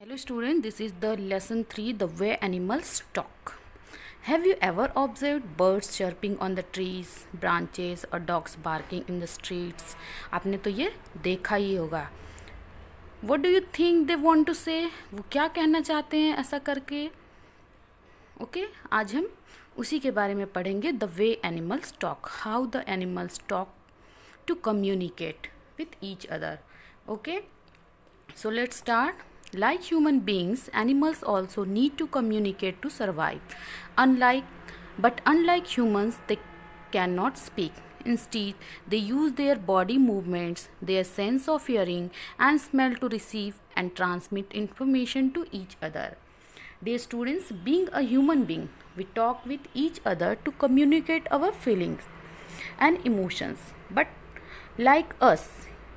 Hello student, this is the lesson 3, the way animals talk. Have you ever observed birds chirping on the trees, branches or dogs barking in the streets? आपने तो ये देखा ही होगा. What do you think they want to say? वो क्या कहना चाहते हैं ऐसा करके? ओके आज हम उसी के बारे में पढ़ेंगे. The way animals talk, how the animals talk to communicate with each other. Okay, so let's start. Like human beings, animals also need to communicate to survive. Unlike humans, they cannot speak. Instead, they use their body movements, their sense of hearing and smell to receive and transmit information to each other. Dear students, being a human being, we talk with each other to communicate our feelings and emotions. But like us,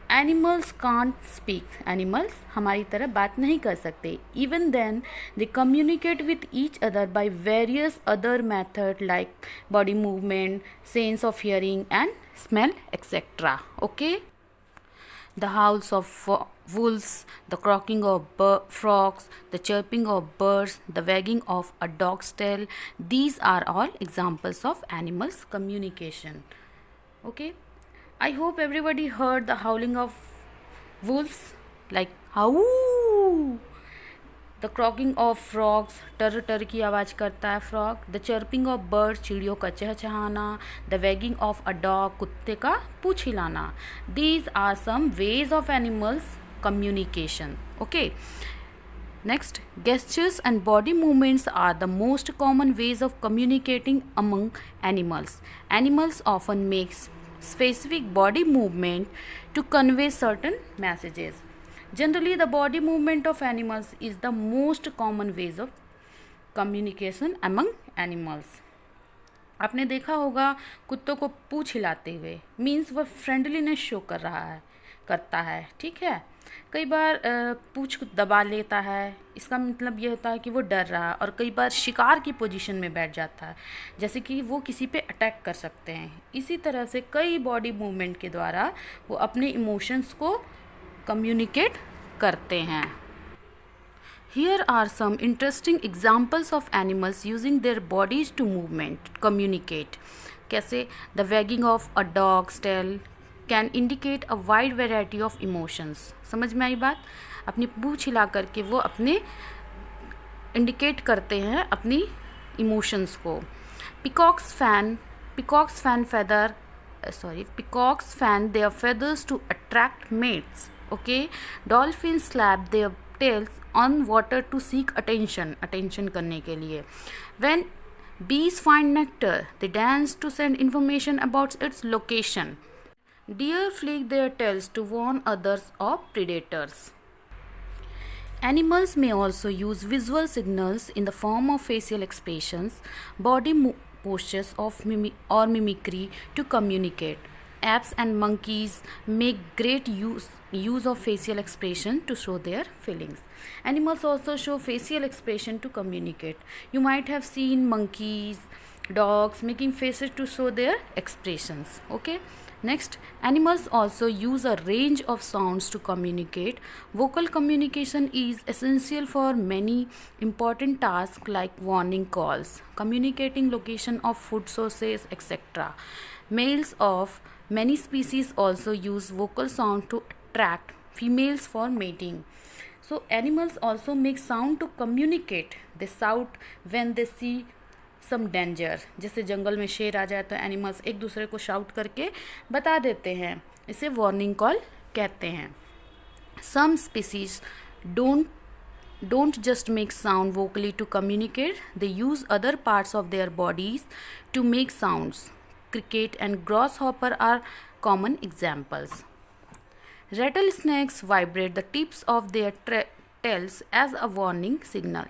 animals can't speak. Animals हमारी तरह बात नहीं कर सकते. Even then, they communicate with each other by various other methods like body movement, sense of hearing and smell, etc. Okay? The howls of wolves, the croaking of frogs, the chirping of birds, the wagging of a dog's tail, these are all examples of animals' communication. Okay? I hope everybody heard the howling of wolves, like howl. The croaking of frogs, टर टर की आवाज़ करता है frog. The chirping of birds, चिड़ियों का चहचहाना. The wagging of a dog, कुत्ते का पूँछ हिलाना. These are some ways of animals communication. Okay. Next, gestures and body movements are the most common ways of communicating among animals. Animals often make specific body movement to convey certain messages. Generally, the body movement of animals is the most common ways of communication among animals. आपने देखा होगा कुत्तों को पूँछ हिलाते हुए, means वह friendliness show करता है. ठीक है. कई बार पूँछ दबा लेता है, इसका मतलब ये होता है कि वो डर रहा है. और कई बार शिकार की पोजीशन में बैठ जाता है, जैसे कि वो किसी पे अटैक कर सकते हैं. इसी तरह से कई बॉडी मूवमेंट के द्वारा वो अपने इमोशंस को कम्युनिकेट करते हैं. Here are some interesting examples of animals using their bodies to communicate. कैसे? The wagging of a dog's tail can indicate a wide variety of emotions. समझ में आई बात? अपनी पूँछ हिला करके वो अपने इंडिकेट करते हैं अपनी इमोशंस को. Peacocks fan their feathers to attract mates. Okay. Dolphins slap their tails on water to seek attention करने के लिए. When bees find nectar, they dance to send information about its location. Deer flick their tails to warn others of predators. Animals may also use visual signals in the form of facial expressions, body postures or mimicry to communicate. Apes and monkeys make great use of facial expression to show their feelings. Animals also show facial expression to communicate. You might have seen monkeys, dogs making faces to show their expressions. Okay. Next, animals also use a range of sounds to communicate. Vocal communication is essential for many important tasks like warning calls, communicating location of food sources, etc. Males of many species also use vocal sound to attract females for mating. So animals also make sound to communicate. They shout when they see some danger. जैसे जंगल में शेर आ जाए तो animals एक दूसरे को shout करके बता देते हैं. इसे वार्निंग कॉल कहते हैं. Some species don't just make sound vocally to communicate. They use other parts of their bodies to make sounds. Cricket and grasshopper are common examples. Rattlesnakes vibrate the tips of their tails as a warning signal.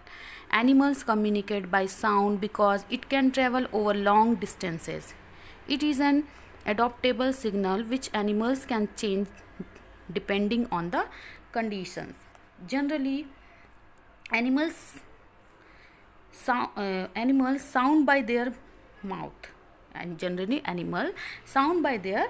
Animals communicate by sound because it can travel over long distances. It is an adaptable signal which animals can change depending on the conditions. Generally, animals sound by their mouth, and generally animals sound by their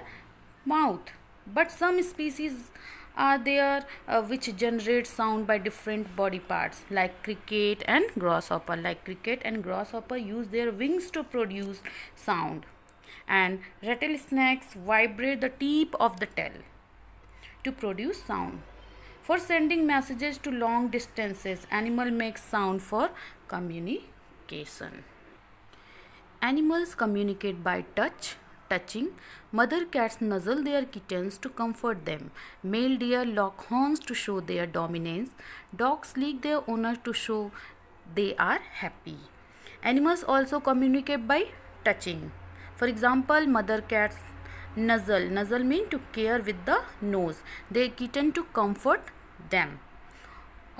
mouth. But some species are there which generate sound by different body parts, like cricket and grasshopper. Like cricket and grasshopper use their wings to produce sound, and rattlesnakes vibrate the tip of the tail to produce sound. For sending messages to long distances, animal makes sound for communication. Animals communicate by touching. Mother cats nuzzle their kittens to comfort them. Male deer lock horns to show their dominance. Dogs lick their owners to show they are happy. Animals also communicate by touching. For example, mother cats nuzzle. Nuzzle means to care with the nose. Their kitten to comfort them.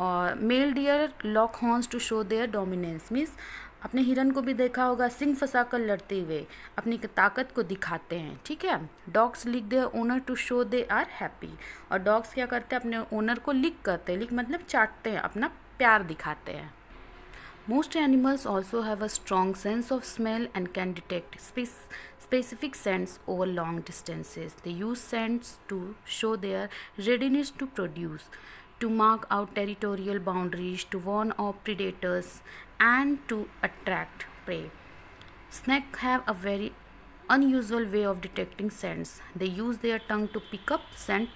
और male deer lock horns to show their dominance means अपने हिरन को भी देखा होगा सिंग फंसा कर लड़ते हुए अपनी ताकत को दिखाते हैं, ठीक है। Dogs lick their owner to show they are happy, और डॉग्स क्या करते हैं, अपने ओनर को लिक करते हैं, लिक मतलब चाटते हैं, अपना प्यार दिखाते हैं। Most animals also have a strong sense of smell and can detect specific scents over long distances. They use scents to show their readiness to produce, to mark out territorial boundaries, to warn of predators, and to attract prey. Snakes have a very unusual way of detecting scents. They use their tongue to pick up scent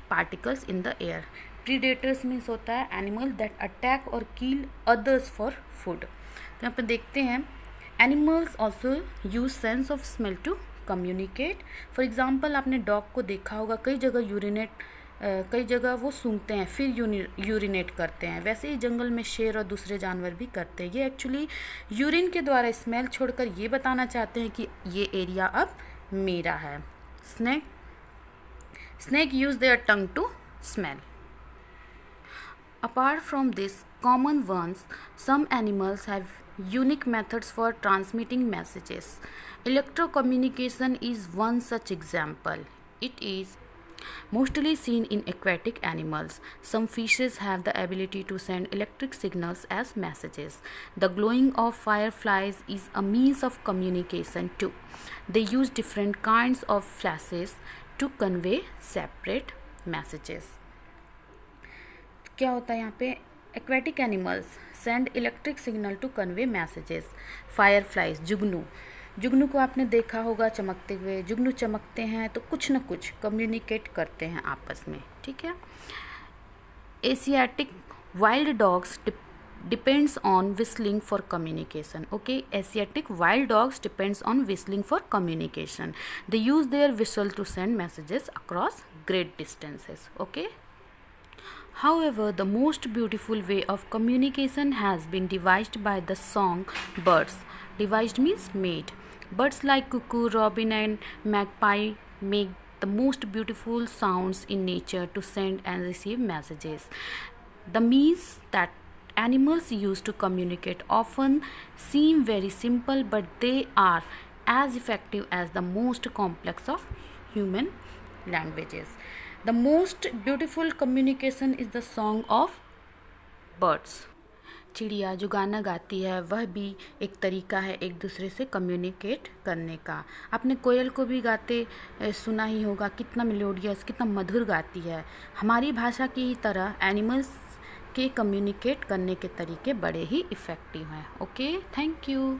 particles in the air. Predators means होता है animal that attack और किल others for food. तो यहाँ पे देखते हैं animals also use sense of smell to communicate. For example आपने dog को देखा होगा कई जगह वो सूंघते हैं फिर यूरिनेट करते हैं, वैसे ही जंगल में शेर और दूसरे जानवर भी करते हैं। ये एक्चुअली यूरिन के द्वारा स्मेल छोड़कर ये बताना चाहते हैं कि ये एरिया अब मेरा है। Snake use their tongue to smell. Apart from these common ones, some animals have unique methods for transmitting messages. Electrocommunication is one such example. It is mostly seen in aquatic animals. Some fishes have the ability to send electric signals as messages. The glowing of fireflies is a means of communication too. They use different kinds of flashes to convey separate messages. क्या होता है यहाँ पे, aquatic animals send electric signal to convey messages. Fireflies जुगनू को आपने देखा होगा चमकते हुए, जुगनू चमकते हैं तो कुछ न कुछ कम्युनिकेट करते हैं आपस में, ठीक है। Asiatic wild dogs depends on whistling for communication. Okay, Asiatic wild dogs depends on whistling for communication. They use their whistle to send messages across great distances. Okay, however, the most beautiful way of communication has been devised by the song birds. Devised means made. Birds like cuckoo, robin and magpie make the most beautiful sounds in nature to send and receive messages. The means that animals use to communicate often seem very simple, but they are as effective as the most complex of human languages. The most beautiful communication is the song of birds. चिड़िया जो गाना गाती है वह भी एक तरीका है एक दूसरे से कम्युनिकेट करने का। आपने कोयल को भी गाते सुना ही होगा, कितना मेलोडियस, कितना मधुर गाती है। हमारी भाषा की ही तरह एनिमल्स के कम्युनिकेट करने के तरीके बड़े ही इफ़ेक्टिव हैं। Okay, thank you.